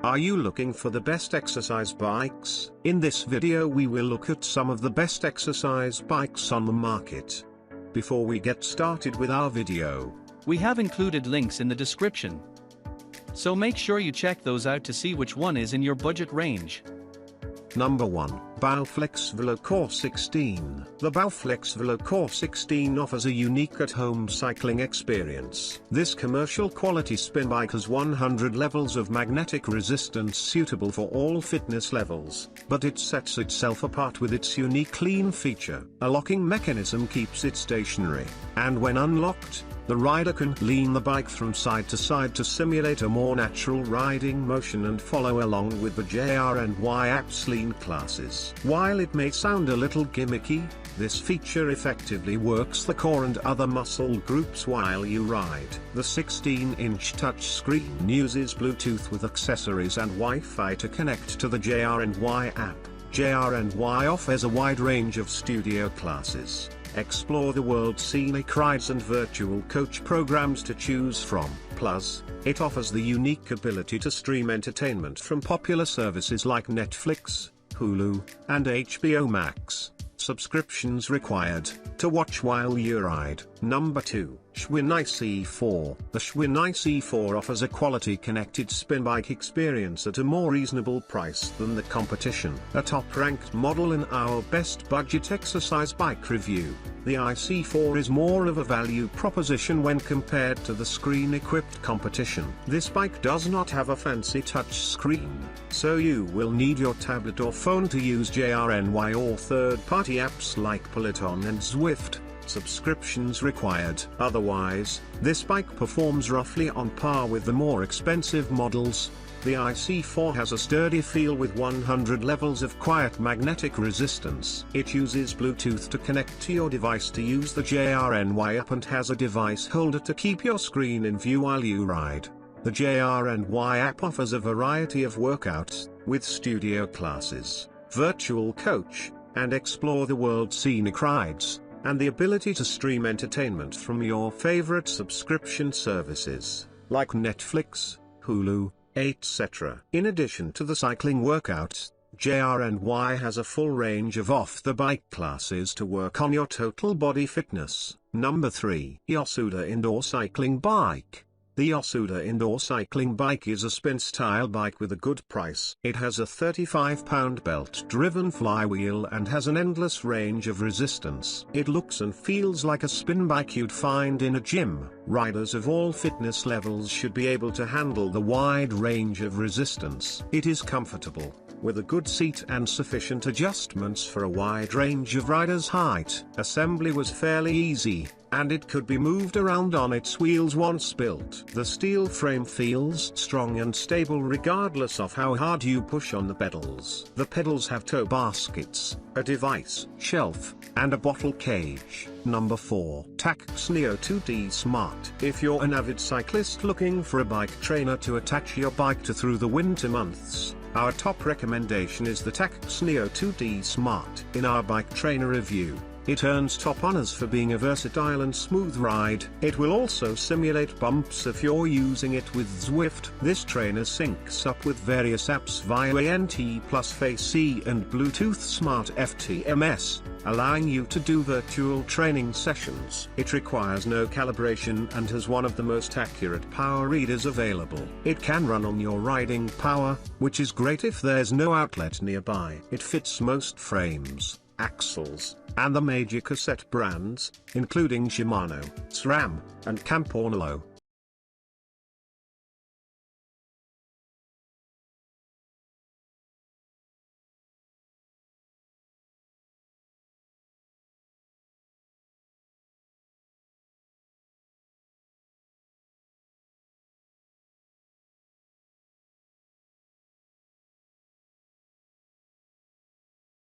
Are you looking for the best exercise bikes? In this video we will look at some of the best exercise bikes on the market. Before we get started with our video, we have included links in the description, so make sure you check those out to see which one is in your budget range. Number 1. Bowflex VeloCore 16. The Bowflex VeloCore 16 offers a unique at-home cycling experience. This commercial quality spin bike has 100 levels of magnetic resistance suitable for all fitness levels, but it sets itself apart with its unique clean feature. A locking mechanism keeps it stationary, and when unlocked, the rider can lean the bike from side to simulate a more natural riding motion and follow along with the JR&Y app's lean classes. While it may sound a little gimmicky, this feature effectively works the core and other muscle groups while you ride. The 16-inch touchscreen uses Bluetooth with accessories and Wi-Fi to connect to the JR&Y app. JR&Y offers a wide range of studio classes, explore the world scenic rides and virtual coach programs to choose from. Plus, it offers the unique ability to stream entertainment from popular services like Netflix, Hulu, and HBO Max. Subscriptions required to watch while you ride. Number 2. Schwinn IC-4. The Schwinn IC-4 offers a quality connected spin bike experience at a more reasonable price than the competition. A top-ranked model in our best budget exercise bike review, the IC-4 is more of a value proposition when compared to the screen-equipped competition. This bike does not have a fancy touch screen, so you will need your tablet or phone to use JR&Y or third-party apps like Peloton and Zwift. Subscriptions required. Otherwise, this bike performs roughly on par with the more expensive models. The IC-4 has a sturdy feel with 100 levels of quiet magnetic resistance. It uses Bluetooth to connect to your device to use the JR&Y app and has a device holder to keep your screen in view while you ride. The JR&Y app offers a variety of workouts, with studio classes, virtual coach, and explore the world scenic rides, and the ability to stream entertainment from your favorite subscription services, like Netflix, Hulu, etc. In addition to the cycling workouts, JR&Y has a full range of off-the-bike classes to work on your total body fitness. Number 3. Yosuda Indoor Cycling Bike. The Yosuda Indoor Cycling Bike is a spin-style bike with a good price. It has a 35-pound belt-driven flywheel and has an endless range of resistance. It looks and feels like a spin bike you'd find in a gym. Riders of all fitness levels should be able to handle the wide range of resistance. It is comfortable, with a good seat and sufficient adjustments for a wide range of riders' height. Assembly was fairly easy, and it could be moved around on its wheels once built. The steel frame feels strong and stable regardless of how hard you push on the pedals. The pedals have toe baskets, a device shelf, and a bottle cage. Number 4. Tacx Neo 2D Smart. If you're an avid cyclist looking for a bike trainer to attach your bike to through the winter months, our top recommendation is the Tacx Neo 2D Smart. In our bike trainer review, it earns top honors for being a versatile and smooth ride. It will also simulate bumps if you're using it with Zwift. This trainer syncs up with various apps via ANT plus Face and Bluetooth Smart FTMS, allowing you to do virtual training sessions. It requires no calibration and has one of the most accurate power readers available. It can run on your riding power, which is great if there's no outlet nearby. It fits most frames, axles, and the major cassette brands, including Shimano, SRAM, and Campanello.